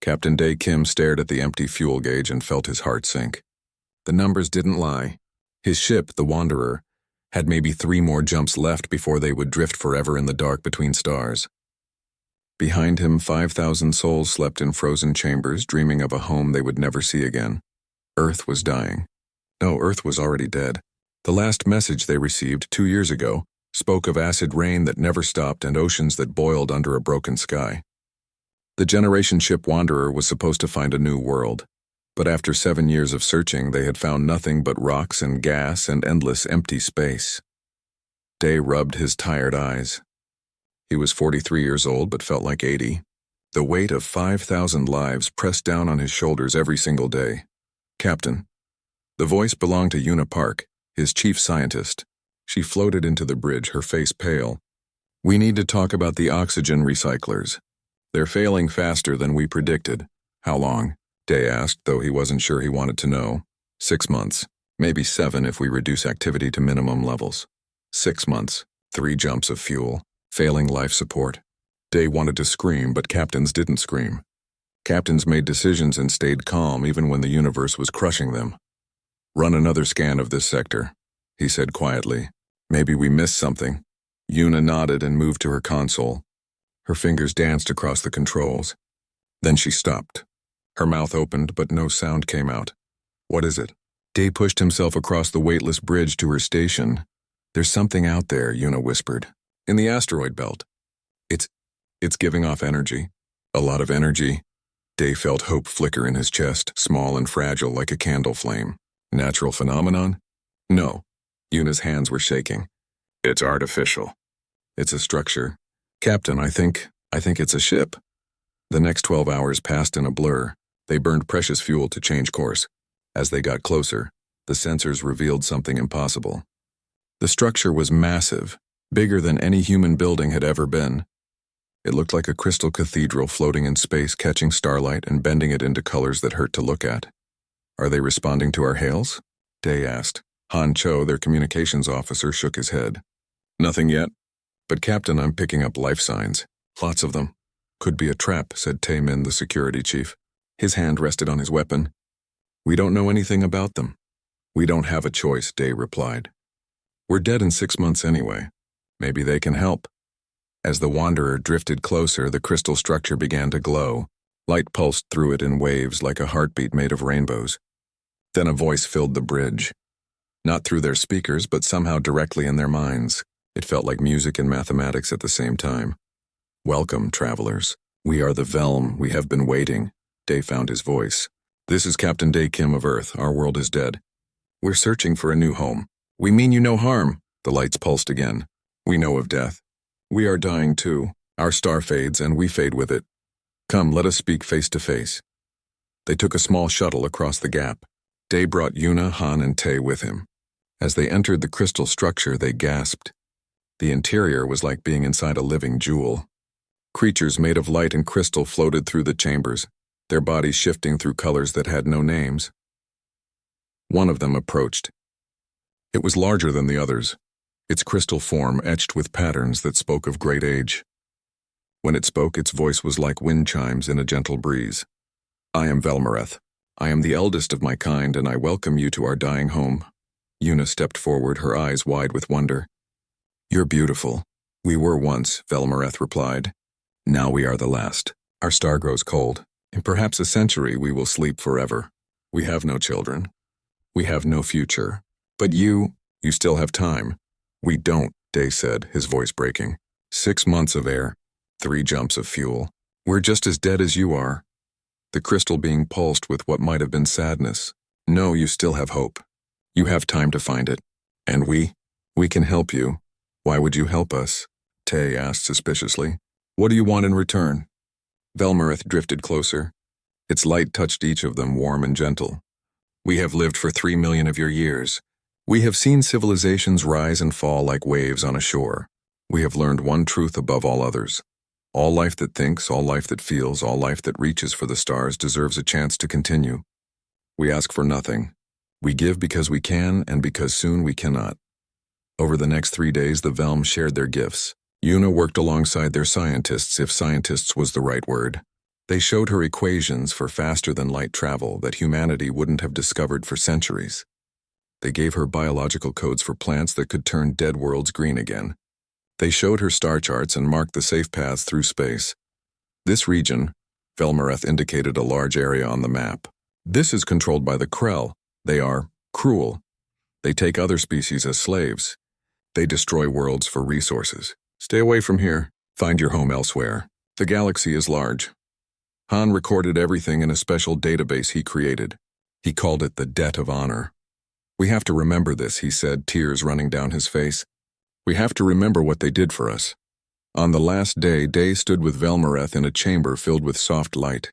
Captain Dae Kim stared at the empty fuel gauge and felt his heart sink. The numbers didn't lie. His ship, the Wanderer, had maybe 3 more jumps left before they would drift forever in the dark between stars. Behind him, 5,000 souls slept in frozen chambers, dreaming of a home they would never see again. Earth was dying. No, Earth was already dead. The last message they received 2 years ago spoke of acid rain that never stopped and oceans that boiled under a broken sky. The generation ship Wanderer was supposed to find a new world, but after 7 years of searching, they had found nothing but rocks and gas and endless empty space. Dae rubbed his tired eyes. He was 43 years old but felt like 80. The weight of 5,000 lives pressed down on his shoulders every single day. Captain. The voice belonged to Una Park, his chief scientist. She floated into the bridge, her face pale. We need to talk about the oxygen recyclers. They're failing faster than we predicted. How long? Dae asked, though he wasn't sure he wanted to know. 6 months. Maybe 7 if we reduce activity to minimum levels. 6 months. 3 jumps of fuel. Failing life support. Dae wanted to scream, but captains didn't scream. Captains made decisions and stayed calm even when the universe was crushing them. Run another scan of this sector, he said quietly. Maybe we missed something. Una nodded and moved to her console. Her fingers danced across the controls. Then she stopped. Her mouth opened, but no sound came out. What is it? Dae pushed himself across the weightless bridge to her station. There's something out there, Una whispered. In the asteroid belt. It's giving off energy. A lot of energy. Dae felt hope flicker in his chest, small and fragile like a candle flame. Natural phenomenon? No. Una's hands were shaking. It's artificial. It's a structure. Captain, I think it's a ship. The next 12 hours passed in a blur. They burned precious fuel to change course. As they got closer, the sensors revealed something impossible. The structure was massive, bigger than any human building had ever been. It looked like a crystal cathedral floating in space, catching starlight and bending it into colors that hurt to look at. Are they responding to our hails? Dae asked. Han Cho, their communications officer, shook his head. Nothing yet. But Captain, I'm picking up life signs. Lots of them. Could be a trap, said Tae Min, the security chief. His hand rested on his weapon. We don't know anything about them. We don't have a choice, Dae replied. We're dead in 6 months anyway. Maybe they can help. As the Wanderer drifted closer, the crystal structure began to glow. Light pulsed through it in waves like a heartbeat made of rainbows. Then a voice filled the bridge. Not through their speakers, but somehow directly in their minds. It felt like music and mathematics at the same time. Welcome, travelers. We are the Velm. We have been waiting. Dae found his voice. This is Captain Dae Kim of Earth. Our world is dead. We're searching for a new home. We mean you no harm. The lights pulsed again. We know of death. We are dying too. Our star fades and we fade with it. Come, let us speak face to face. They took a small shuttle across the gap. Dae brought Una, Han, and Tae with him. As they entered the crystal structure, they gasped. The interior was like being inside a living jewel. Creatures made of light and crystal floated through the chambers, their bodies shifting through colors that had no names. One of them approached. It was larger than the others, its crystal form etched with patterns that spoke of great age. When it spoke, its voice was like wind chimes in a gentle breeze. I am Velmareth. I am the eldest of my kind, and I welcome you to our dying home. Una stepped forward, her eyes wide with wonder. You're beautiful. We were once, Velmareth replied. Now we are the last. Our star grows cold. In perhaps a century, we will sleep forever. We have no children. We have no future. But you still have time. We don't, Dae said, his voice breaking. 6 months of air, 3 jumps of fuel. We're just as dead as you are. The crystal being pulsed with what might have been sadness. No, you still have hope. You have time to find it. And we can help you. Why would you help us? Tae asked suspiciously. What do you want in return? Velmareth drifted closer. Its light touched each of them, warm and gentle. We have lived for 3 million of your years. We have seen civilizations rise and fall like waves on a shore. We have learned one truth above all others. All life that thinks, all life that feels, all life that reaches for the stars deserves a chance to continue. We ask for nothing. We give because we can and because soon we cannot. Over the next 3 days, the Velm shared their gifts. Una worked alongside their scientists, if scientists was the right word. They showed her equations for faster-than-light travel that humanity wouldn't have discovered for centuries. They gave her biological codes for plants that could turn dead worlds green again. They showed her star charts and marked the safe paths through space. This region, Velmareth indicated a large area on the map. This is controlled by the Krell. They are cruel. They take other species as slaves. They destroy worlds for resources. Stay away from here. Find your home elsewhere. The galaxy is large. Han recorded everything in a special database he created. He called it the Debt of Honor. We have to remember this, he said, tears running down his face. We have to remember what they did for us. On the last day, Day stood with Velmareth in a chamber filled with soft light.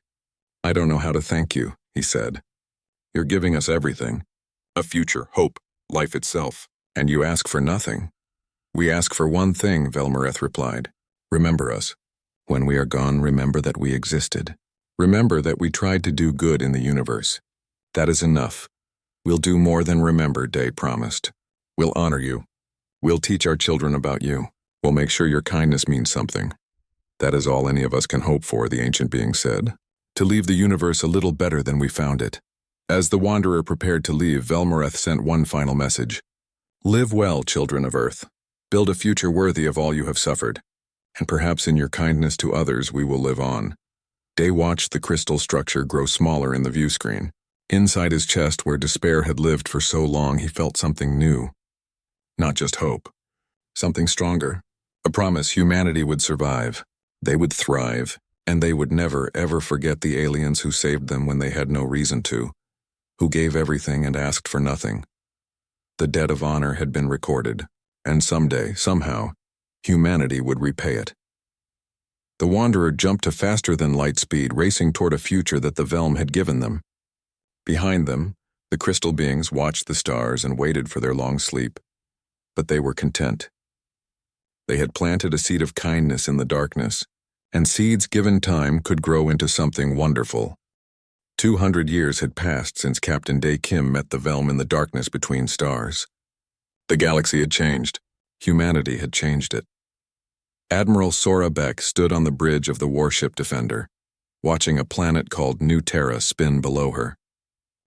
I don't know how to thank you, he said. You're giving us everything. A future, hope, life itself. And you ask for nothing. We ask for one thing, Velmareth replied. Remember us. When we are gone, remember that we existed. Remember that we tried to do good in the universe. That is enough. We'll do more than remember, Day promised. We'll honor you. We'll teach our children about you. We'll make sure your kindness means something. That is all any of us can hope for, the ancient being said. To leave the universe a little better than we found it. As the wanderer prepared to leave, Velmareth sent one final message. Live well, children of Earth. Build a future worthy of all you have suffered. And perhaps in your kindness to others we will live on. Day watched the crystal structure grow smaller in the view screen. Inside his chest, where despair had lived for so long, he felt something new. Not just hope. Something stronger. A promise humanity would survive. They would thrive. And they would never, ever forget the aliens who saved them when they had no reason to. Who gave everything and asked for nothing. The debt of honor had been recorded. And someday, somehow, humanity would repay it. The wanderer jumped to faster-than-light speed, racing toward a future that the Velm had given them. Behind them, the crystal beings watched the stars and waited for their long sleep. But they were content. They had planted a seed of kindness in the darkness, and seeds given time could grow into something wonderful. 200 years had passed since Captain Day Kim met the Velm in the darkness between stars. The galaxy had changed. Humanity had changed it. Admiral Sora Beck stood on the bridge of the warship Defender, watching a planet called New Terra spin below her.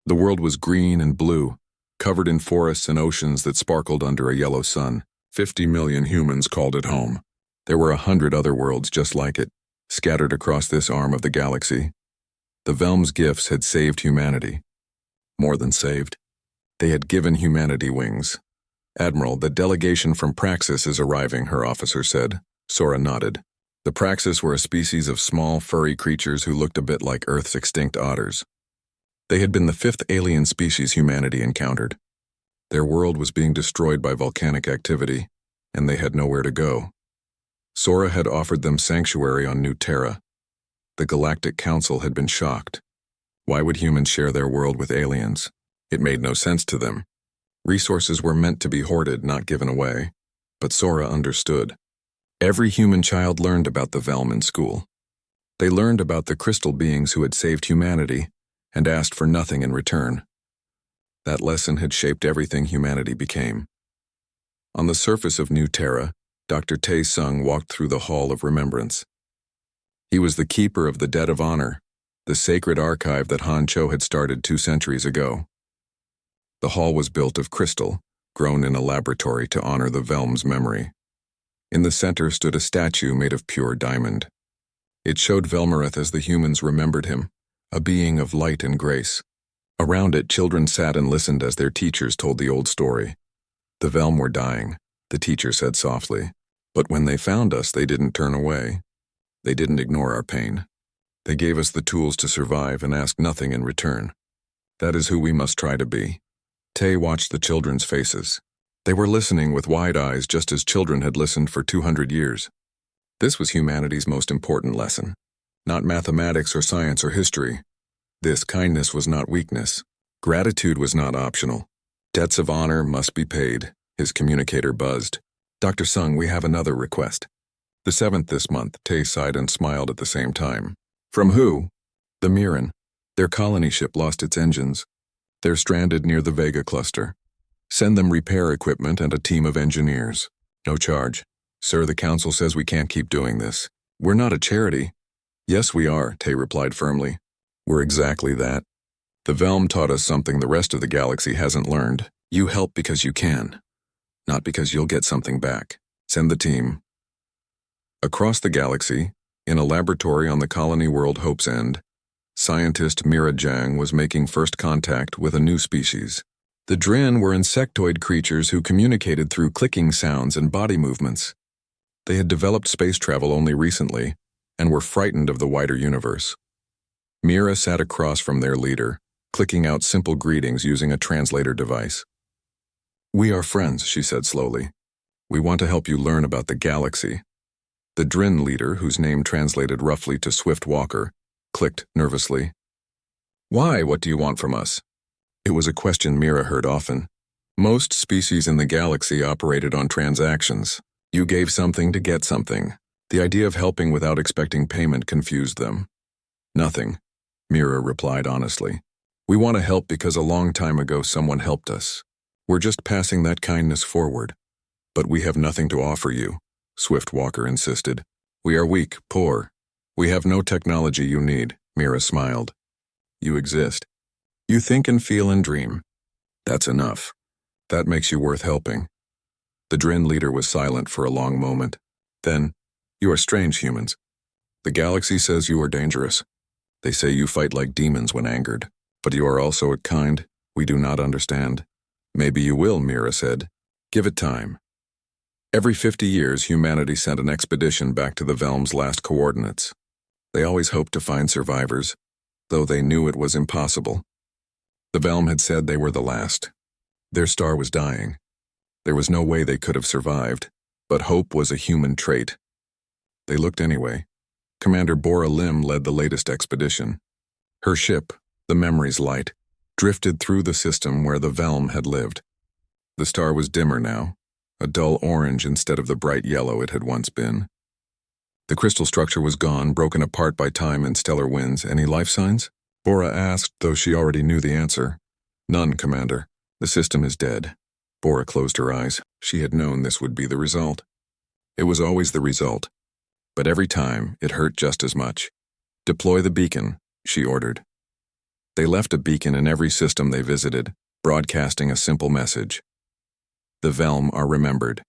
The world was green and blue, covered in forests and oceans that sparkled under a yellow sun. 50 million humans called it home. There were 100 other worlds just like it, scattered across this arm of the galaxy. The Velm's gifts had saved humanity. More than saved. They had given humanity wings. Admiral, the delegation from Praxis is arriving, her officer said. Sora nodded. The Praxis were a species of small, furry creatures who looked a bit like Earth's extinct otters. They had been the 5th alien species humanity encountered. Their world was being destroyed by volcanic activity, and they had nowhere to go. Sora had offered them sanctuary on New Terra. The Galactic Council had been shocked. Why would humans share their world with aliens? It made no sense to them. Resources were meant to be hoarded, not given away. But Sora understood. Every human child learned about the Velm in school. They learned about the crystal beings who had saved humanity and asked for nothing in return. That lesson had shaped everything humanity became. On the surface of New Terra, Dr. Tae Sung walked through the Hall of Remembrance. He was the keeper of the Debt of Honor, the sacred archive that Han Cho had started 2 centuries ago. The hall was built of crystal, grown in a laboratory to honor the Velm's memory. In the center stood a statue made of pure diamond. It showed Velmareth as the humans remembered him, a being of light and grace. Around it, children sat and listened as their teachers told the old story. The Velm were dying, the teacher said softly. But when they found us, they didn't turn away. They didn't ignore our pain. They gave us the tools to survive and asked nothing in return. That is who we must try to be. Tay watched the children's faces. They were listening with wide eyes just as children had listened for 200 years. This was humanity's most important lesson. Not mathematics or science or history. This kindness was not weakness. Gratitude was not optional. Debts of honor must be paid, his communicator buzzed. Dr. Sung, we have another request. The 7th this month, Tay sighed and smiled at the same time. From who? The Mirren. Their colony ship lost its engines. They're stranded near the Vega cluster. Send them repair equipment and a team of engineers. No charge. Sir, the council says we can't keep doing this. We're not a charity. Yes, we are, Tay replied firmly. We're exactly that. The Velm taught us something the rest of the galaxy hasn't learned. You help because you can, not because you'll get something back. Send the team. Across the galaxy, in a laboratory on the colony world Hope's End, scientist Mira Jang was making first contact with a new species. The Drin were insectoid creatures who communicated through clicking sounds and body movements. They had developed space travel only recently and were frightened of the wider universe. Mira sat across from their leader, clicking out simple greetings using a translator device. We are friends, she said slowly. We want to help you learn about the galaxy. The Drin leader, whose name translated roughly to Swift Walker, clicked nervously. Why? What do you want from us? It was a question Mira heard often. Most species in the galaxy operated on transactions. You gave something to get something. The idea of helping without expecting payment confused them. Nothing, Mira replied honestly. We want to help because a long time ago someone helped us. We're just passing that kindness forward. But we have nothing to offer you, Swift Walker insisted. We are weak, poor. We have no technology you need, Mira smiled. You exist. You think and feel and dream. That's enough. That makes you worth helping. The Drin leader was silent for a long moment. Then, you are strange humans. The galaxy says you are dangerous. They say you fight like demons when angered. But you are also a kind we do not understand. Maybe you will, Mira said. Give it time. Every 50 years, humanity sent an expedition back to the Velm's last coordinates. They always hoped to find survivors, though they knew it was impossible. The Velm had said they were the last. Their star was dying. There was no way they could have survived, but hope was a human trait. They looked anyway. Commander Bora Lim led the latest expedition. Her ship, the Memories Light, drifted through the system where the Velm had lived. The star was dimmer now, a dull orange instead of the bright yellow it had once been. The crystal structure was gone, broken apart by time and stellar winds. Any life signs? Bora asked, though she already knew the answer. None, Commander. The system is dead. Bora closed her eyes. She had known this would be the result. It was always the result. But every time, it hurt just as much. Deploy the beacon, she ordered. They left a beacon in every system they visited, broadcasting a simple message. The Velm are remembered.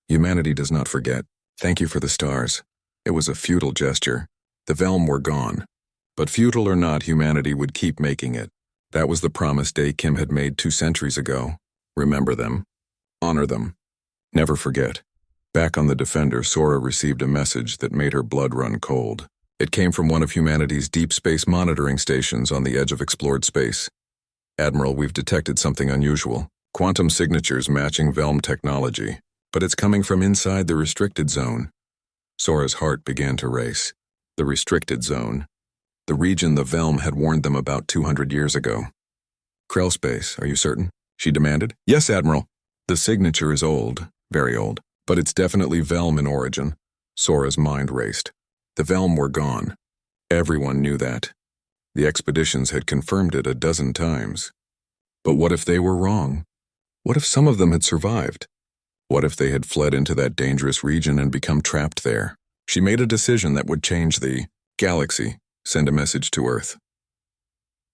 Humanity does not forget. Thank you for the stars. It was a futile gesture. The Velm were gone. But futile or not, humanity would keep making it. That was the promise Day Kim had made 2 centuries ago. Remember them. Honor them. Never forget. Back on the Defender, Sora received a message that made her blood run cold. It came from one of humanity's deep space monitoring stations on the edge of explored space. Admiral, we've detected something unusual. Quantum signatures matching Velm technology. But it's coming from inside the restricted zone. Sora's heart began to race. The restricted zone. The region the Velm had warned them about 200 years ago. Krell space, are you certain? She demanded. Yes, Admiral. The signature is old, very old, but it's definitely Velm in origin. Sora's mind raced. The Velm were gone. Everyone knew that. The expeditions had confirmed it a dozen times. But what if they were wrong? What if some of them had survived? What if they had fled into that dangerous region and become trapped there? She made a decision that would change the galaxy, send a message to Earth.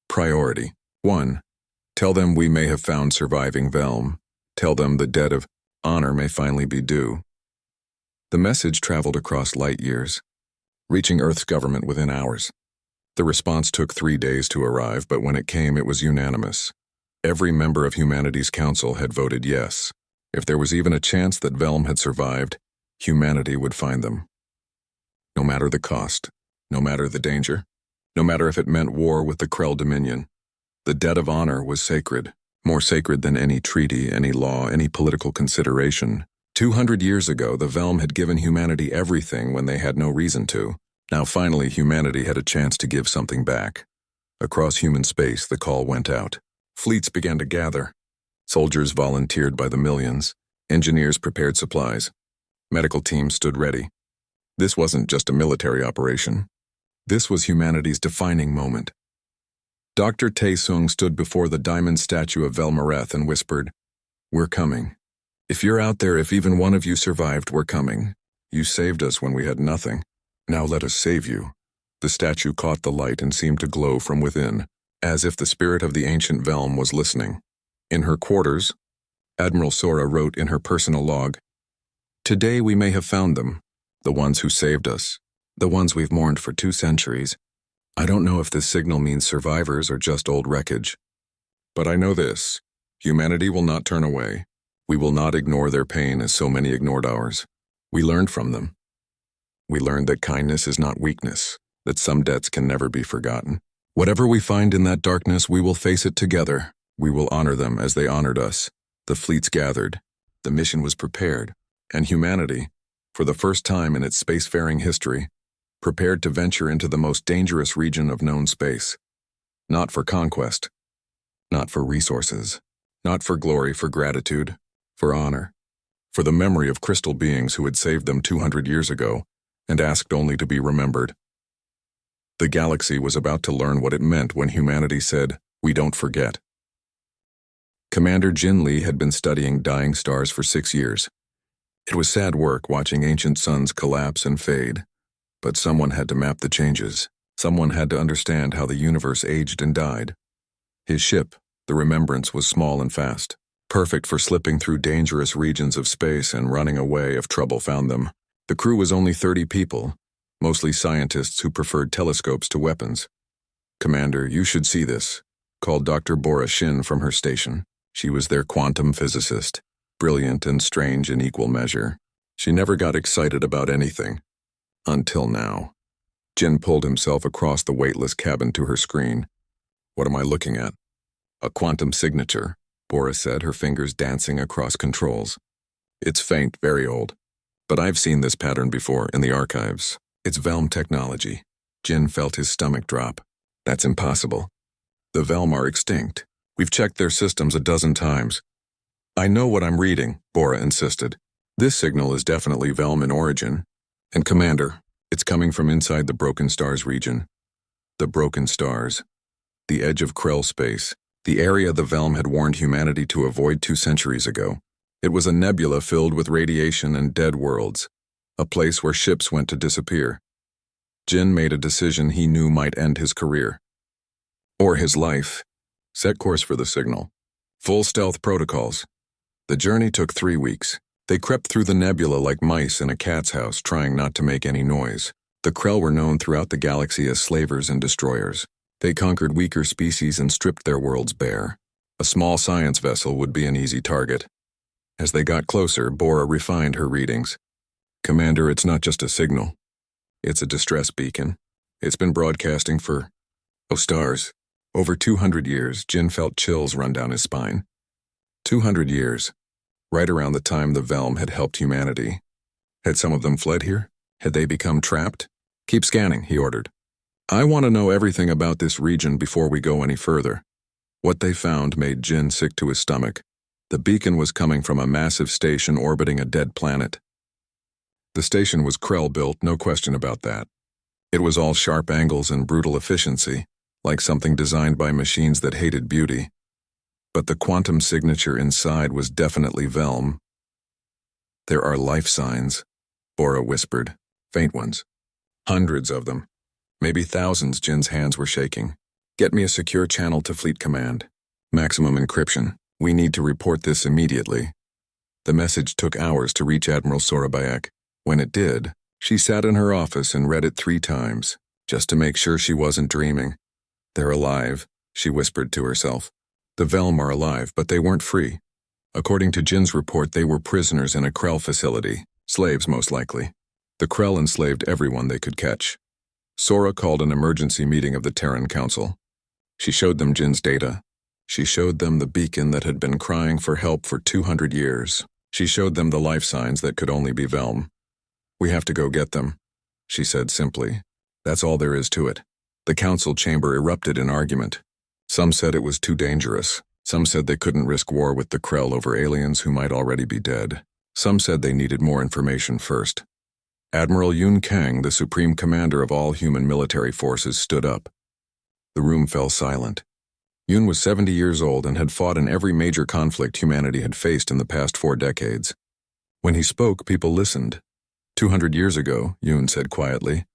Priority. 1. Tell them we may have found surviving Velm. Tell them the debt of honor may finally be due. The message traveled across light years, reaching Earth's government within hours. The response took 3 days to arrive, but when it came, it was unanimous. Every member of humanity's council had voted yes. If there was even a chance that Velm had survived, humanity would find them. No matter the cost, no matter the danger, no matter if it meant war with the Krell Dominion, the debt of honor was sacred, more sacred than any treaty, any law, any political consideration. 200 years ago, the Velm had given humanity everything when they had no reason to. Now finally, humanity had a chance to give something back. Across human space, the call went out. Fleets began to gather. Soldiers volunteered by the millions. Engineers prepared supplies. Medical teams stood ready. This wasn't just a military operation. This was humanity's defining moment. Dr. Tae-sung stood before the diamond statue of Velmareth and whispered, "We're coming. If you're out there, if even one of you survived, we're coming. You saved us when we had nothing. Now let us save you. The statue caught the light and seemed to glow from within, as if the spirit of the ancient Velm was listening. In her quarters, Admiral Sora wrote in her personal log, "Today we may have found them, the ones who saved us, the ones we've mourned for 2 centuries. I don't know if this signal means survivors or just old wreckage. But I know this, humanity will not turn away. We will not ignore their pain as so many ignored ours. We learned from them. We learned that kindness is not weakness, that some debts can never be forgotten. Whatever we find in that darkness, we will face it together. We will honor them as they honored us." The fleets gathered, the mission was prepared, and humanity, for the first time in its spacefaring history, prepared to venture into the most dangerous region of known space. Not for conquest, not for resources, not for glory, for gratitude, for honor, for the memory of crystal beings who had saved them 200 years ago and asked only to be remembered. The galaxy was about to learn what it meant when humanity said, "We don't forget." Commander Jin Lee had been studying dying stars for 6 years. It was sad work watching ancient suns collapse and fade, but someone had to map the changes. Someone had to understand how the universe aged and died. His ship, the Remembrance, was small and fast, perfect for slipping through dangerous regions of space and running away if trouble found them. The crew was only 30 people, mostly scientists who preferred telescopes to weapons. "Commander, you should see this," called Dr. Bora Shin from her station. She was their quantum physicist, brilliant and strange in equal measure. She never got excited about anything. Until now. Jin pulled himself across the weightless cabin to her screen. "What am I looking at?" "A quantum signature," Bora said, her fingers dancing across controls. "It's faint, very old. But I've seen this pattern before in the archives. It's Velm technology." Jin felt his stomach drop. "That's impossible. The Velm are extinct. We've checked their systems a dozen times." "I know what I'm reading," Bora insisted. "This signal is definitely Velm in origin. And Commander, it's coming from inside the Broken Stars region." The Broken Stars. The edge of Krell space. The area the Velm had warned humanity to avoid 2 centuries ago. It was a nebula filled with radiation and dead worlds. A place where ships went to disappear. Jin made a decision he knew might end his career. Or his life. Set course for the signal. Full stealth protocols. The journey took 3 weeks. They crept through the nebula like mice in a cat's house, trying not to make any noise. The Krell were known throughout the galaxy as slavers and destroyers. They conquered weaker species and stripped their worlds bare. A small science vessel would be an easy target. As they got closer, Bora refined her readings. "Commander, it's not just a signal. It's a distress beacon. It's been broadcasting for, stars. Over 200 years." Jin felt chills run down his spine. 200 years. Right around the time the Velm had helped humanity. Had some of them fled here? Had they become trapped? "Keep scanning," he ordered. "I want to know everything about this region before we go any further." What they found made Jin sick to his stomach. The beacon was coming from a massive station orbiting a dead planet. The station was Krell-built, no question about that. It was all sharp angles and brutal efficiency, like something designed by machines that hated beauty. But the quantum signature inside was definitely Velm. "There are life signs," Bora whispered. "Faint ones. Hundreds of them. Maybe thousands." Jin's hands were shaking. "Get me a secure channel to Fleet Command. Maximum encryption. We need to report this immediately." The message took hours to reach Admiral Sora Bayek. When it did, she sat in her office and read it 3 times, just to make sure she wasn't dreaming. "They're alive," she whispered to herself. "The Velm are alive, but they weren't free. According to Jin's report, they were prisoners in a Krell facility, slaves most likely. The Krell enslaved everyone they could catch." Sora called an emergency meeting of the Terran Council. She showed them Jin's data. She showed them the beacon that had been crying for help for 200 years. She showed them the life signs that could only be Velm. "We have to go get them," she said simply. "That's all there is to it." The council chamber erupted in argument. Some said it was too dangerous. Some said they couldn't risk war with the Krell over aliens who might already be dead. Some said they needed more information first. Admiral Yun Kang, the supreme commander of all human military forces, stood up. The room fell silent. Yun was 70 years old and had fought in every major conflict humanity had faced in the past 4 decades. When he spoke, people listened. 200 years ago, Yun said quietly,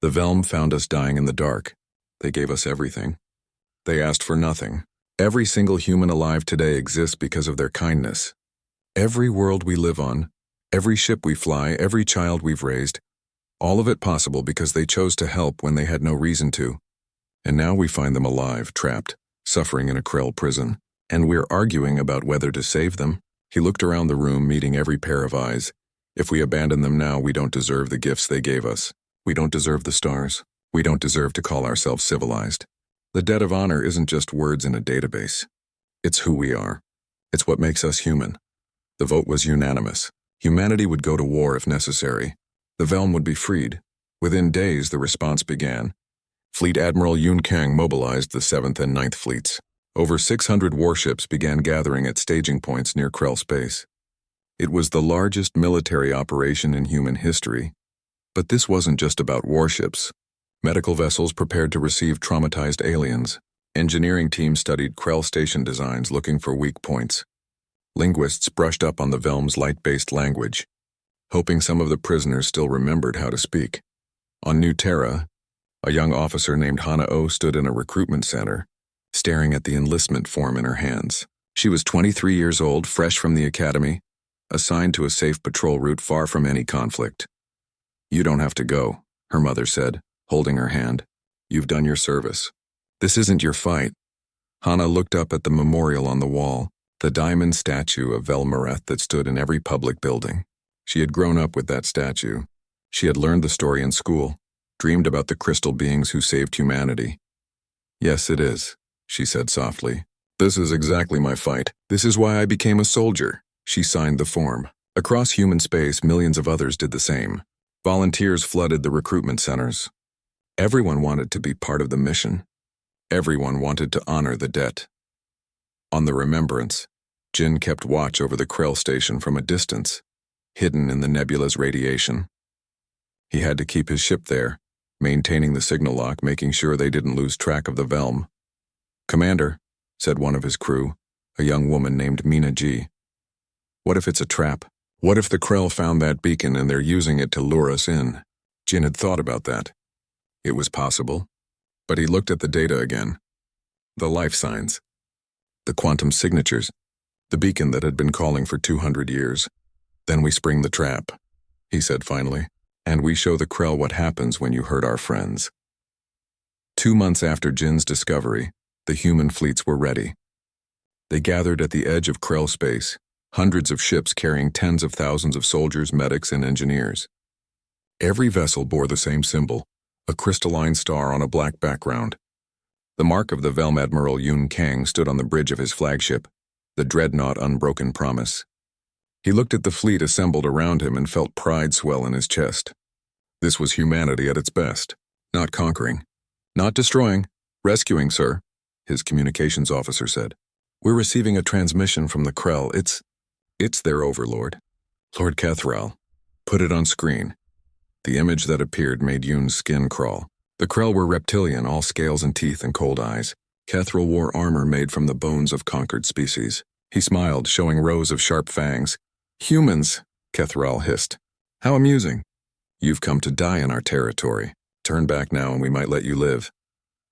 The Velm found us dying in the dark. They gave us everything. They asked for nothing. Every single human alive today exists because of their kindness. Every world we live on, every ship we fly, every child we've raised, all of it possible because they chose to help when they had no reason to. And now we find them alive, trapped, suffering in a Krell prison. And we're arguing about whether to save them. He looked around the room, meeting every pair of eyes. If we abandon them now, we don't deserve the gifts they gave us. We don't deserve the stars. We don't deserve to call ourselves civilized. The debt of honor isn't just words in a database. It's who we are. It's what makes us human. The vote was unanimous. Humanity would go to war if necessary. The Velm would be freed. Within days, the response began. Fleet Admiral Yun Kang mobilized the 7th and 9th fleets. Over 600 warships began gathering at staging points near Krell space. It was the largest military operation in human history. But this wasn't just about warships. Medical vessels prepared to receive traumatized aliens. Engineering teams studied Krell station designs looking for weak points. Linguists brushed up on the Velm's light-based language, hoping some of the prisoners still remembered how to speak. On New Terra, a young officer named Hana Oh stood in a recruitment center, staring at the enlistment form in her hands. She was 23 years old, fresh from the academy, assigned to a safe patrol route far from any conflict. You don't have to go, her mother said, holding her hand. You've done your service. This isn't your fight. Hana looked up at the memorial on the wall, the diamond statue of Velmareth that stood in every public building. She had grown up with that statue. She had learned the story in school, dreamed about the crystal beings who saved humanity. Yes, it is, she said softly. This is exactly my fight. This is why I became a soldier. She signed the form. Across human space, millions of others did the same. Volunteers flooded the recruitment centers. Everyone wanted to be part of the mission. Everyone wanted to honor the debt. On the Remembrance, Jin kept watch over the Krell station from a distance, hidden in the nebula's radiation. He had to keep his ship there, maintaining the signal lock, making sure they didn't lose track of the Velm. Commander, said one of his crew, a young woman named Mina G. What if it's a trap? What if the Krell found that beacon and they're using it to lure us in? Jin had thought about that. It was possible, but he looked at the data again. The life signs. The quantum signatures. The beacon that had been calling for 200 years. Then we spring the trap, he said finally, and we show the Krell what happens when you hurt our friends. 2 months after Jin's discovery, the human fleets were ready. They gathered at the edge of Krell space, hundreds of ships carrying tens of thousands of soldiers, medics, and engineers. Every vessel bore the same symbol, a crystalline star on a black background. The mark of the Velm Admiral Yun Kang stood on the bridge of his flagship, the dreadnought Unbroken Promise. He looked at the fleet assembled around him and felt pride swell in his chest. This was humanity at its best. Not conquering. Not destroying. Rescuing, sir, his communications officer said. We're receiving a transmission from the Krell. It's their overlord. Lord Kethral. Put it on screen. The image that appeared made Yun's skin crawl. The Krell were reptilian, all scales and teeth and cold eyes. Kethral wore armor made from the bones of conquered species. He smiled, showing rows of sharp fangs. Humans, Kethral hissed. How amusing. You've come to die in our territory. Turn back now and we might let you live.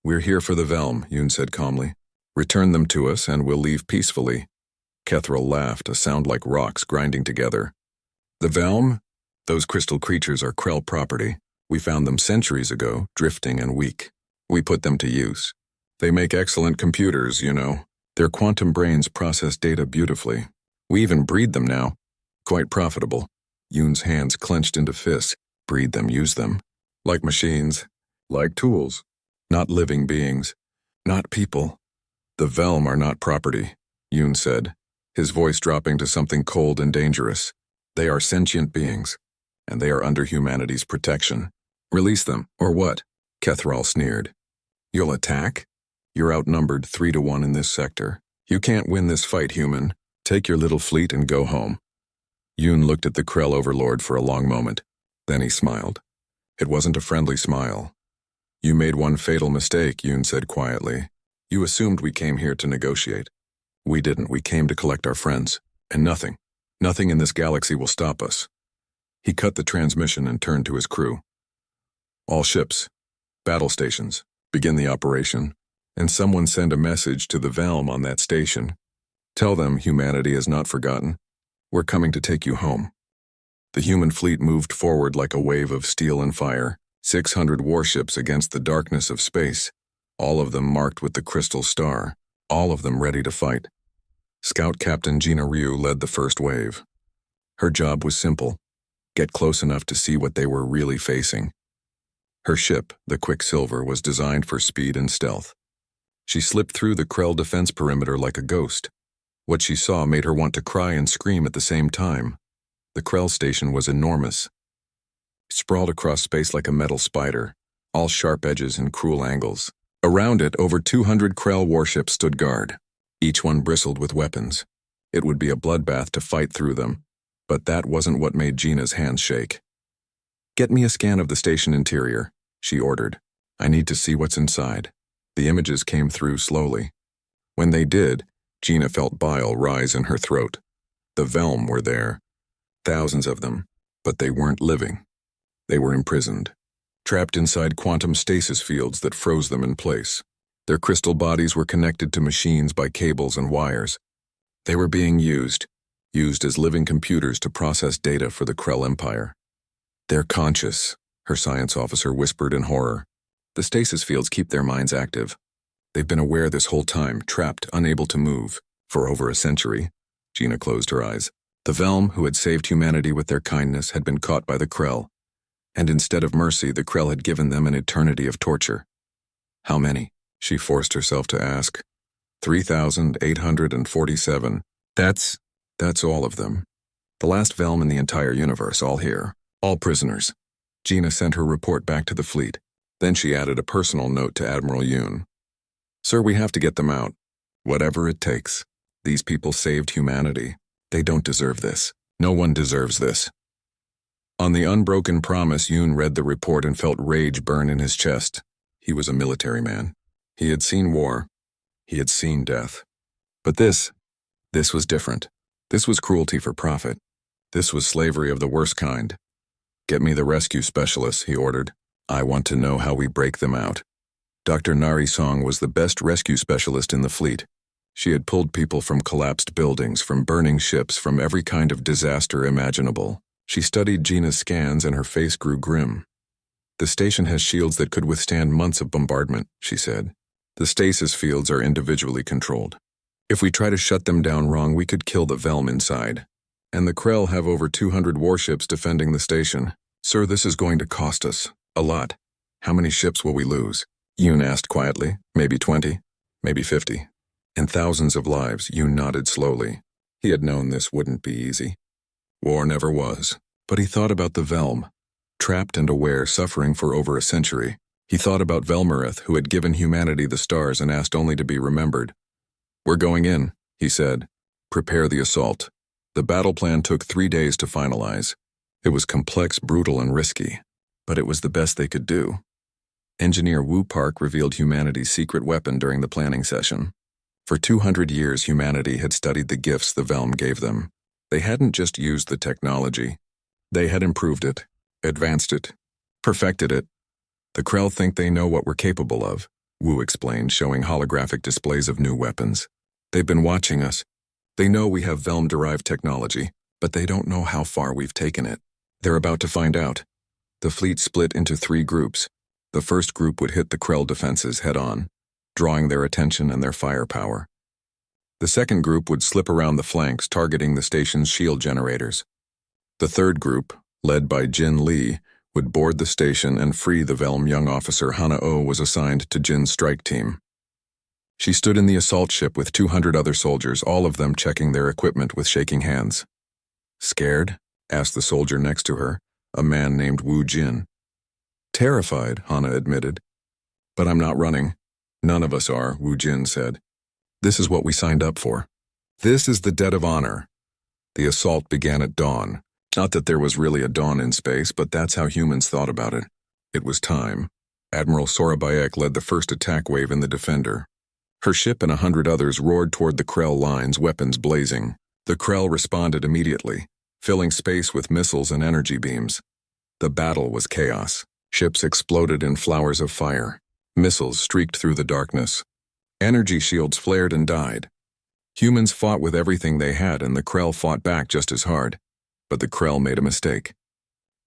We're here for the Velm, Yun said calmly. Return them to us and we'll leave peacefully. Kethral laughed, a sound like rocks grinding together. The Velm? Those crystal creatures are Krell property. We found them centuries ago, drifting and weak. We put them to use. They make excellent computers, you know. Their quantum brains process data beautifully. We even breed them now. Quite profitable. Yun's hands clenched into fists. Breed them, use them. Like machines. Like tools. Not living beings. Not people. The Velm are not property, Yun said, his voice dropping to something cold and dangerous. They are sentient beings, and they are under humanity's protection. Release them, or what? Kethral sneered. You'll attack? You're outnumbered 3-1 in this sector. You can't win this fight, human. Take your little fleet and go home. Yun looked at the Krell overlord for a long moment. Then he smiled. It wasn't a friendly smile. You made one fatal mistake, Yun said quietly. You assumed we came here to negotiate. We didn't. We came to collect our friends. And nothing in this galaxy will stop us. He cut the transmission and turned to his crew. All ships, battle stations, begin the operation, and someone send a message to the Velm on that station. Tell them humanity is not forgotten. We're coming to take you home. The human fleet moved forward like a wave of steel and fire, 600 warships against the darkness of space, all of them marked with the crystal star, all of them ready to fight. Scout Captain Gina Ryu led the first wave. Her job was simple: get close enough to see what they were really facing. Her ship, the Quicksilver, was designed for speed and stealth. She slipped through the Krell defense perimeter like a ghost. What she saw made her want to cry and scream at the same time. The Krell station was enormous, sprawled across space like a metal spider, all sharp edges and cruel angles. Around it, over 200 Krell warships stood guard. Each one bristled with weapons. It would be a bloodbath to fight through them, but that wasn't what made Gina's hands shake. "Get me a scan of the station interior," she ordered. "I need to see what's inside." The images came through slowly. When they did, Gina felt bile rise in her throat. The Velm were there, thousands of them, but they weren't living. They were imprisoned, trapped inside quantum stasis fields that froze them in place. Their crystal bodies were connected to machines by cables and wires. They were being used as living computers to process data for the Krell Empire. "They're conscious," her science officer whispered in horror. "The stasis fields keep their minds active. They've been aware this whole time, trapped, unable to move, for over a century." Gina closed her eyes. The Velm, who had saved humanity with their kindness, had been caught by the Krell. And instead of mercy, the Krell had given them an eternity of torture. "How many?" she forced herself to ask. 3,847. That's all of them. The last Velm in the entire universe, all here. All prisoners." Gina sent her report back to the fleet. Then she added a personal note to Admiral Yoon. "Sir, we have to get them out. Whatever it takes. These people saved humanity. They don't deserve this. No one deserves this." On the unbroken promise, Yoon read the report and felt rage burn in his chest. He was a military man. He had seen war. He had seen death. But this was different. This was cruelty for profit. This was slavery of the worst kind. "Get me the rescue specialists," he ordered. "I want to know how we break them out." Dr. Nari Song was the best rescue specialist in the fleet. She had pulled people from collapsed buildings, from burning ships, from every kind of disaster imaginable. She studied Gina's scans and her face grew grim. "The station has shields that could withstand months of bombardment," she said. "The stasis fields are individually controlled. If we try to shut them down wrong, we could kill the Velm inside. And the Krell have over 200 warships defending the station. Sir, this is going to cost us a lot." "How many ships will we lose?" Yoon asked quietly. "Maybe 20, maybe 50. And thousands of lives." Yoon nodded slowly. He had known this wouldn't be easy. War never was. But he thought about the Velm, trapped and aware, suffering for over a century. He thought about Velmerith, who had given humanity the stars and asked only to be remembered. "We're going in," he said. "Prepare the assault." The battle plan took 3 days to finalize. It was complex, brutal, and risky, but it was the best they could do. Engineer Wu Park revealed humanity's secret weapon during the planning session. For 200 years, humanity had studied the gifts the Velm gave them. They hadn't just used the technology. They had improved it, advanced it, perfected it. "The Krell think they know what we're capable of," Wu explained, showing holographic displays of new weapons. "They've been watching us. They know we have Velm-derived technology, but they don't know how far we've taken it. They're about to find out." The fleet split into 3 groups. The first group would hit the Krell defenses head-on, drawing their attention and their firepower. The second group would slip around the flanks, targeting the station's shield generators. The third group, led by Jin Lee, would board the station and free the Velm. Young officer Hana-Oh was assigned to Jin's strike team. She stood in the assault ship with 200 other soldiers, all of them checking their equipment with shaking hands. "Scared?" asked the soldier next to her, a man named Wu Jin. "Terrified," Hana admitted. "But I'm not running." "None of us are," Wu Jin said. "This is what we signed up for. This is the debt of honor." The assault began at dawn. Not that there was really a dawn in space, but that's how humans thought about it. It was time. Admiral Sorabayek led the first attack wave in the Defender. Her ship and 100 others roared toward the Krell lines, weapons blazing. The Krell responded immediately, filling space with missiles and energy beams. The battle was chaos. Ships exploded in flowers of fire. Missiles streaked through the darkness. Energy shields flared and died. Humans fought with everything they had, and the Krell fought back just as hard. But the Krell made a mistake.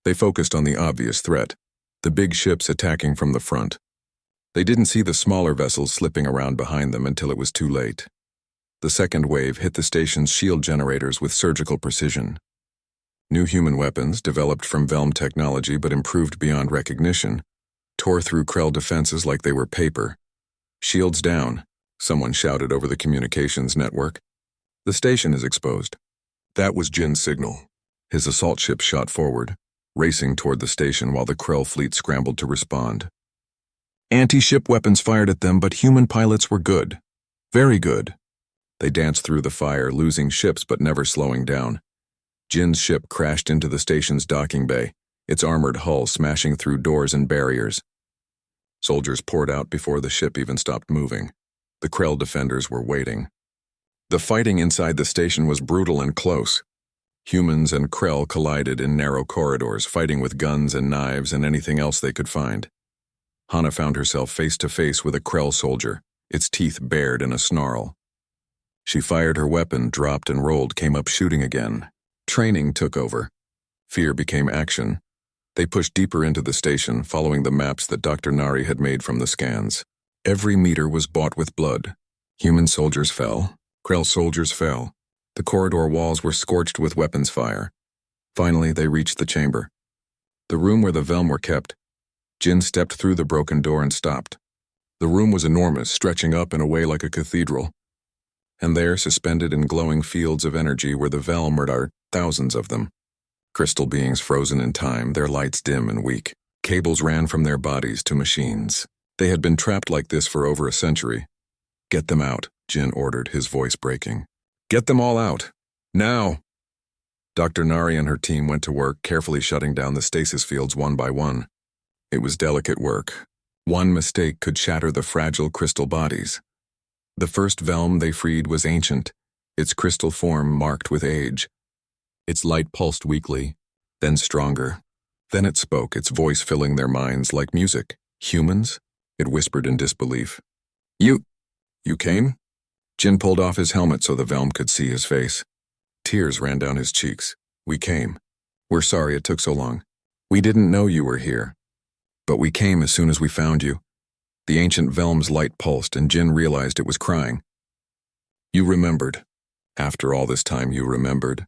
They focused on the obvious threat, the big ships attacking from the front. They didn't see the smaller vessels slipping around behind them until it was too late. The second wave hit the station's shield generators with surgical precision. New human weapons, developed from Velm technology but improved beyond recognition, tore through Krell defenses like they were paper. "Shields down," someone shouted over the communications network. "The station is exposed." That was Jin's signal. His assault ship shot forward, racing toward the station while the Krell fleet scrambled to respond. Anti-ship weapons fired at them, but human pilots were good. Very good. They danced through the fire, losing ships but never slowing down. Jin's ship crashed into the station's docking bay, its armored hull smashing through doors and barriers. Soldiers poured out before the ship even stopped moving. The Krell defenders were waiting. The fighting inside the station was brutal and close. Humans and Krell collided in narrow corridors, fighting with guns and knives and anything else they could find. Hana found herself face to face with a Krell soldier, its teeth bared in a snarl. She fired her weapon, dropped and rolled, came up shooting again. Training took over. Fear became action. They pushed deeper into the station, following the maps that Dr. Nari had made from the scans. Every meter was bought with blood. Human soldiers fell. Krell soldiers fell. The corridor walls were scorched with weapons fire. Finally, they reached the chamber. The room where the Velm were kept. Jin stepped through the broken door and stopped. The room was enormous, stretching up and away like a cathedral. And there, suspended in glowing fields of energy, were the Velm, thousands of them. Crystal beings frozen in time, their lights dim and weak. Cables ran from their bodies to machines. They had been trapped like this for over a century. "Get them out," Jin ordered, his voice breaking. "Get them all out. Now!" Dr. Nari and her team went to work, carefully shutting down the stasis fields one by one. It was delicate work. One mistake could shatter the fragile crystal bodies. The first Velm they freed was ancient, its crystal form marked with age. Its light pulsed weakly, then stronger. Then it spoke, its voice filling their minds like music. "Humans?" It whispered in disbelief. You came?" Jin pulled off his helmet so the Velm could see his face. Tears ran down his cheeks. "We came. We're sorry it took so long. We didn't know you were here. But we came as soon as we found you." The ancient Velm's light pulsed, and Jin realized it was crying. "You remembered. After all this time, you remembered."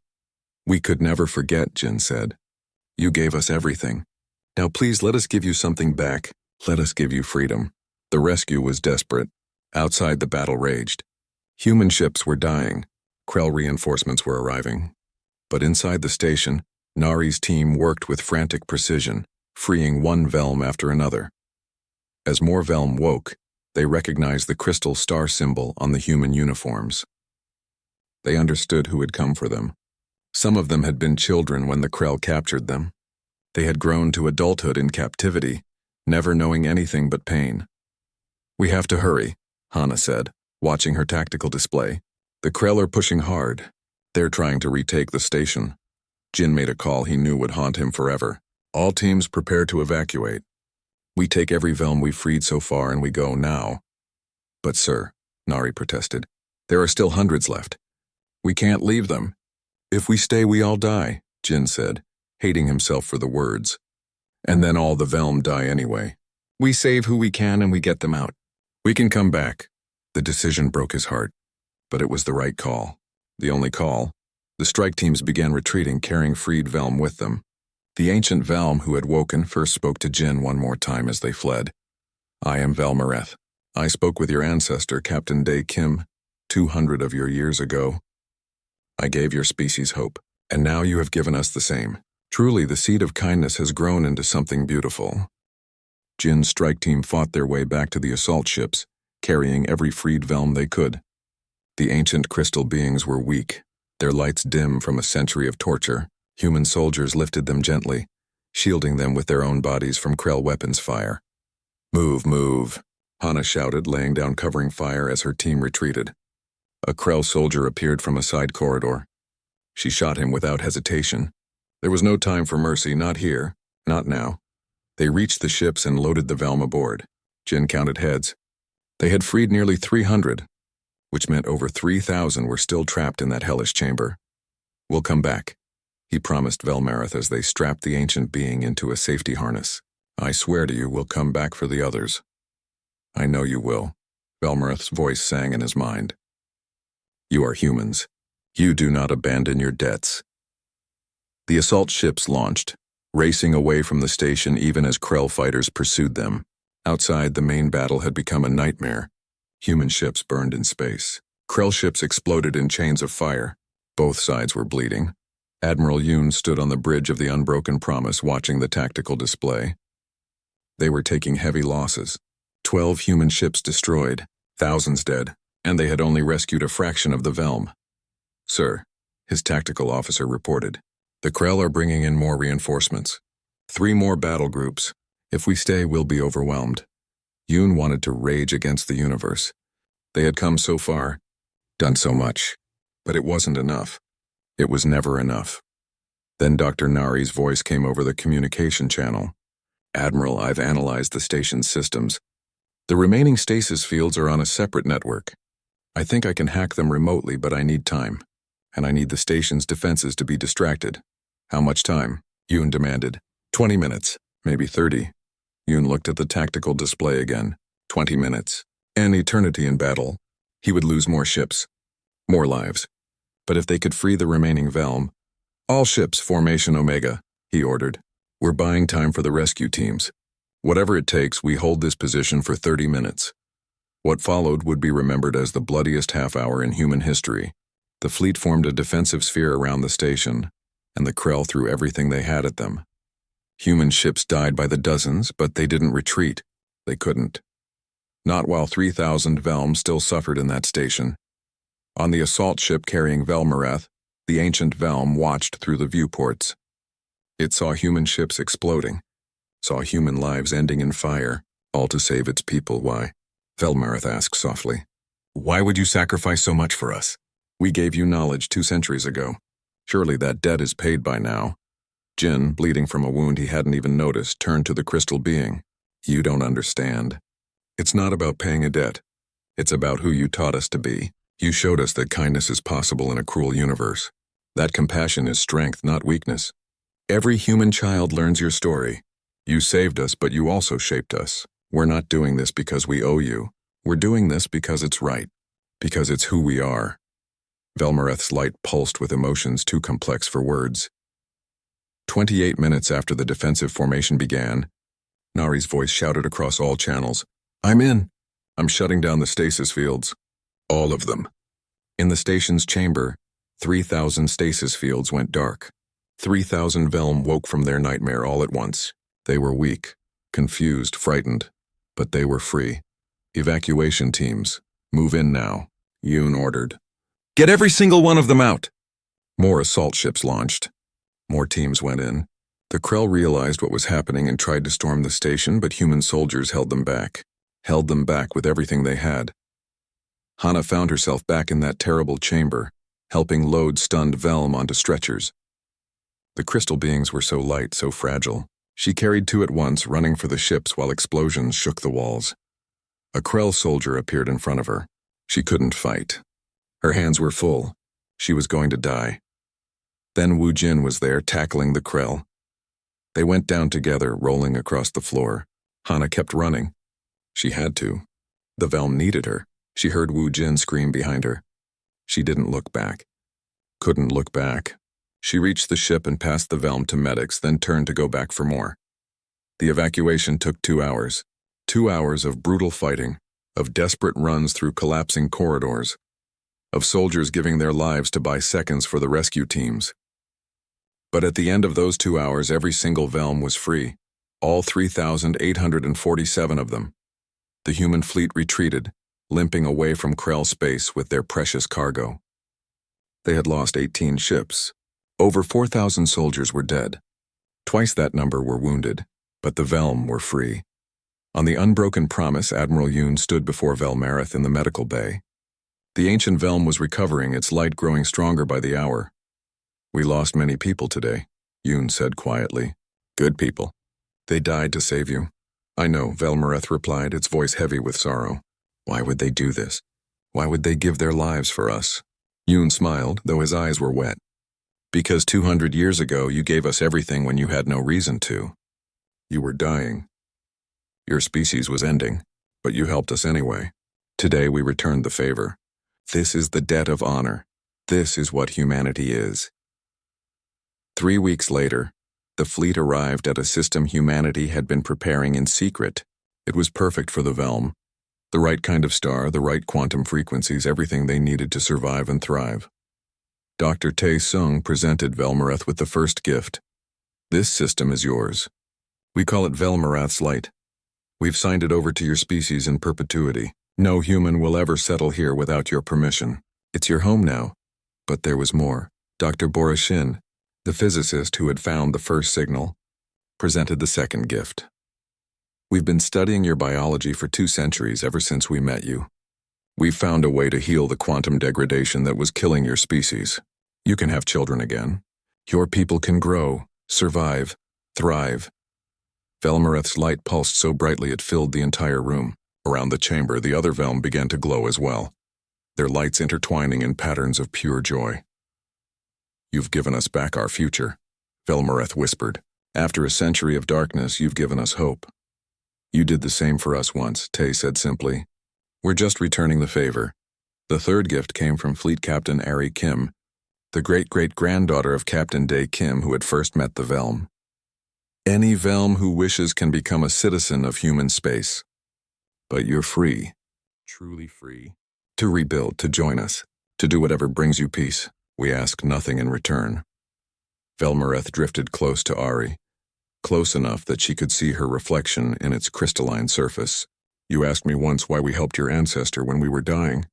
"We could never forget," Jin said. "You gave us everything. Now please let us give you something back. Let us give you freedom." The rescue was desperate. Outside, the battle raged. Human ships were dying. Krell reinforcements were arriving. But inside the station, Nari's team worked with frantic precision, freeing one Velm after another. As more Velm woke, they recognized the crystal star symbol on the human uniforms. They understood who had come for them. Some of them had been children when the Krell captured them. They had grown to adulthood in captivity, never knowing anything but pain. "We have to hurry," Hana said, watching her tactical display. "The Krell are pushing hard. They're trying to retake the station." Jin made a call he knew would haunt him forever. "All teams prepare to evacuate. We take every Velm we've freed so far and we go now." "But sir," Nari protested, "there are still hundreds left. We can't leave them." "If we stay, we all die," Jin said, hating himself for the words. "And then all the Velm die anyway. We save who we can and we get them out. We can come back." The decision broke his heart, but it was the right call. The only call. The strike teams began retreating, carrying freed Velm with them. The ancient Velm who had woken first spoke to Jin one more time as they fled. "I am Velmareth. I spoke with your ancestor, Captain Day Kim, 200 of your years ago. I gave your species hope, and now you have given us the same. Truly, the seed of kindness has grown into something beautiful." Jin's strike team fought their way back to the assault ships, carrying every freed Velm they could. The ancient crystal beings were weak, their lights dim from a century of torture. Human soldiers lifted them gently, shielding them with their own bodies from Krell weapons fire. "Move, move," Hana shouted, laying down covering fire as her team retreated. A Krell soldier appeared from a side corridor. She shot him without hesitation. There was no time for mercy, not here, not now. They reached the ships and loaded the Velm aboard. Jin counted heads. They had freed nearly 300, which meant over 3,000 were still trapped in that hellish chamber. "We'll come back," he promised Velmarith as they strapped the ancient being into a safety harness. "I swear to you we'll come back for the others." "I know you will," Velmarith's voice sang in his mind. "You are humans. You do not abandon your debts." The assault ships launched, racing away from the station even as Krell fighters pursued them. Outside, the main battle had become a nightmare. Human ships burned in space. Krell ships exploded in chains of fire. Both sides were bleeding. Admiral Yoon stood on the bridge of the Unbroken Promise watching the tactical display. They were taking heavy losses. 12 human ships destroyed, thousands dead, and they had only rescued a fraction of the Velm. "Sir," his tactical officer reported, "the Krell are bringing in more reinforcements. 3 more battle groups. If we stay, we'll be overwhelmed." Yoon wanted to rage against the universe. They had come so far, done so much, but it wasn't enough. It was never enough. Then Dr. Nari's voice came over the communication channel. "Admiral, I've analyzed the station's systems. The remaining stasis fields are on a separate network. I think I can hack them remotely, but I need time. And I need the station's defenses to be distracted." "How much time?" Yoon demanded. 20 minutes, maybe 30. Yoon looked at the tactical display again. 20 minutes. An eternity in battle. He would lose more ships. More lives. But if they could free the remaining Velm— "All ships, formation Omega," he ordered. "We're buying time for the rescue teams. Whatever it takes, we hold this position for 30 minutes. What followed would be remembered as the bloodiest half-hour in human history. The fleet formed a defensive sphere around the station, and the Krell threw everything they had at them. Human ships died by the dozens, but they didn't retreat. They couldn't. Not while 3,000 Velm still suffered in that station. On the assault ship carrying Velmareth, the ancient Velm watched through the viewports. It saw human ships exploding, saw human lives ending in fire, all to save its people. "Why?" Velmareth asked softly. "Why would you sacrifice so much for us? We gave you knowledge 2 centuries ago. Surely that debt is paid by now." Jin, bleeding from a wound he hadn't even noticed, turned to the crystal being. "You don't understand. It's not about paying a debt. It's about who you taught us to be. You showed us that kindness is possible in a cruel universe. That compassion is strength, not weakness. Every human child learns your story. You saved us, but you also shaped us. We're not doing this because we owe you. We're doing this because it's right. Because it's who we are." Velmareth's light pulsed with emotions too complex for words. 28 minutes after the defensive formation began, Nari's voice shouted across all channels, "I'm in. I'm shutting down the stasis fields. All of them." In the station's chamber, 3,000 stasis fields went dark. 3,000 Velm woke from their nightmare all at once. They were weak, confused, frightened, but they were free. "Evacuation teams, move in now," Yoon ordered. "Get every single one of them out!" More assault ships launched. More teams went in. The Krell realized what was happening and tried to storm the station, but human soldiers held them back. Held them back with everything they had. Hana found herself back in that terrible chamber, helping load stunned Velm onto stretchers. The crystal beings were so light, so fragile. She carried 2 at once, running for the ships while explosions shook the walls. A Krell soldier appeared in front of her. She couldn't fight. Her hands were full. She was going to die. Then Wu Jin was there, tackling the Krell. They went down together, rolling across the floor. Hana kept running. She had to. The Velm needed her. She heard Wu Jin scream behind her. She didn't look back. Couldn't look back. She reached the ship and passed the Velm to medics, then turned to go back for more. The evacuation took 2 hours. 2 hours of brutal fighting, of desperate runs through collapsing corridors, of soldiers giving their lives to buy seconds for the rescue teams. But at the end of those 2 hours, every single Velm was free. All 3,847 of them. The human fleet retreated, limping away from Krell space with their precious cargo. They had lost 18 ships. Over 4,000 soldiers were dead. Twice that number were wounded, but the Velm were free. On the Unbroken Promise, Admiral Yoon stood before Velmareth in the medical bay. The ancient Velm was recovering, its light growing stronger by the hour. "We lost many people today," Yoon said quietly. "Good people. They died to save you. I know, Velmareth replied, its voice heavy with sorrow. Why would they do this? Why would they give their lives for us? Yoon smiled, though his eyes were wet. Because 200 years ago you gave us everything when you had no reason to. You were dying. Your species was ending, but you helped us anyway. Today we returned the favor. This is the debt of honor. This is what humanity is. 3 weeks later, the fleet arrived at a system humanity had been preparing in secret. It was perfect for the Velm. The right kind of star, the right quantum frequencies, everything they needed to survive and thrive. Dr. Tae Sung presented Velmareth with the first gift. This system is yours. We call it Velmareth's Light. We've signed it over to your species in perpetuity. No human will ever settle here without your permission. It's your home now. But there was more. Dr. Borashin, the physicist who had found the first signal, presented the second gift. We've been studying your biology for 2 centuries ever since we met you. We've found a way to heal the quantum degradation that was killing your species. You can have children again. Your people can grow, survive, thrive. Velmareth's light pulsed so brightly it filled the entire room. Around the chamber, the other Velm began to glow as well, their lights intertwining in patterns of pure joy. You've given us back our future, Velmareth whispered. After a century of darkness, you've given us hope. You did the same for us once, Tae said simply. We're just returning the favor. The third gift came from Fleet Captain Ari Kim, the great-great-granddaughter of Captain Dae Kim who had first met the Velm. Any Velm who wishes can become a citizen of human space. But you're free, truly free, to rebuild, to join us, to do whatever brings you peace. We ask nothing in return. Velmareth drifted close to Ari, close enough that she could see her reflection in its crystalline surface. You asked me once why we helped your ancestor when we were dying.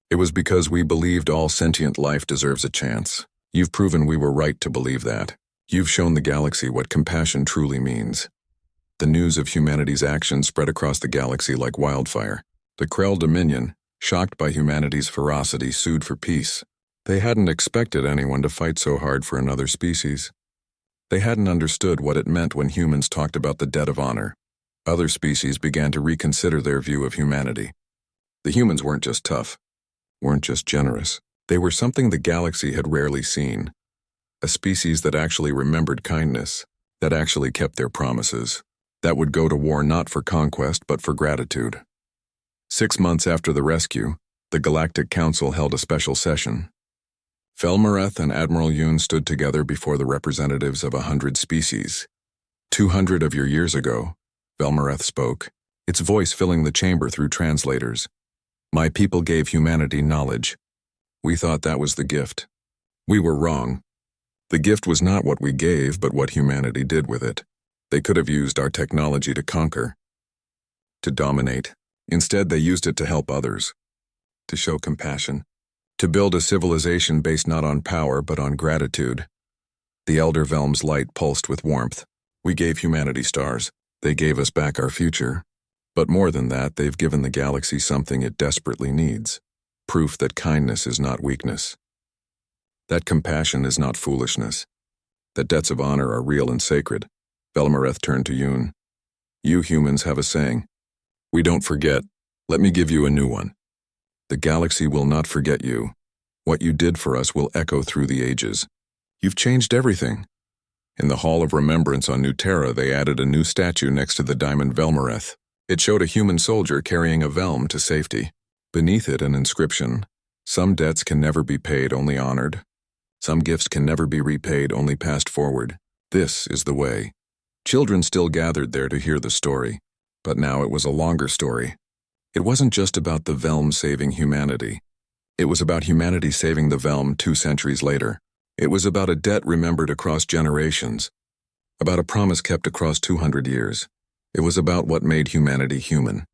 It was because we believed all sentient life deserves a chance. You've proven we were right to believe that. You've shown the galaxy what compassion truly means. The news of humanity's actions spread across the galaxy like wildfire. The Krell Dominion, shocked by humanity's ferocity, sued for peace. They hadn't expected anyone to fight so hard for another species. They hadn't understood what it meant when humans talked about the debt of honor. Other species began to reconsider their view of humanity. The humans weren't just tough, weren't just generous. They were something the galaxy had rarely seen. A species that actually remembered kindness, that actually kept their promises, that would go to war not for conquest but for gratitude. 6 months after the rescue, the Galactic Council held a special session. Velmareth and Admiral Yoon stood together before the representatives of 100 species. 200 of your years ago, Velmareth spoke, its voice filling the chamber through translators. My people gave humanity knowledge. We thought that was the gift. We were wrong. The gift was not what we gave, but what humanity did with it. They could have used our technology to conquer, to dominate. Instead, they used it to help others, to show compassion, to build a civilization based not on power but on gratitude. The Elder Velm's light pulsed with warmth. We gave humanity stars. They gave us back our future. But more than that, they've given the galaxy something it desperately needs. Proof that kindness is not weakness. That compassion is not foolishness. That debts of honor are real and sacred. Velmareth turned to Yoon. You humans have a saying. We don't forget. Let me give you a new one. The galaxy will not forget you. What you did for us will echo through the ages. You've changed everything. In the Hall of Remembrance on New Terra, they added a new statue next to the Diamond Velmareth. It showed a human soldier carrying a Velm to safety. Beneath it, an inscription. Some debts can never be paid, only honored. Some gifts can never be repaid, only passed forward. This is the way. Children still gathered there to hear the story. But now it was a longer story. It wasn't just about the Velm saving humanity. It was about humanity saving the Velm 2 centuries later. It was about a debt remembered across generations. About a promise kept across 200 years. It was about what made humanity human.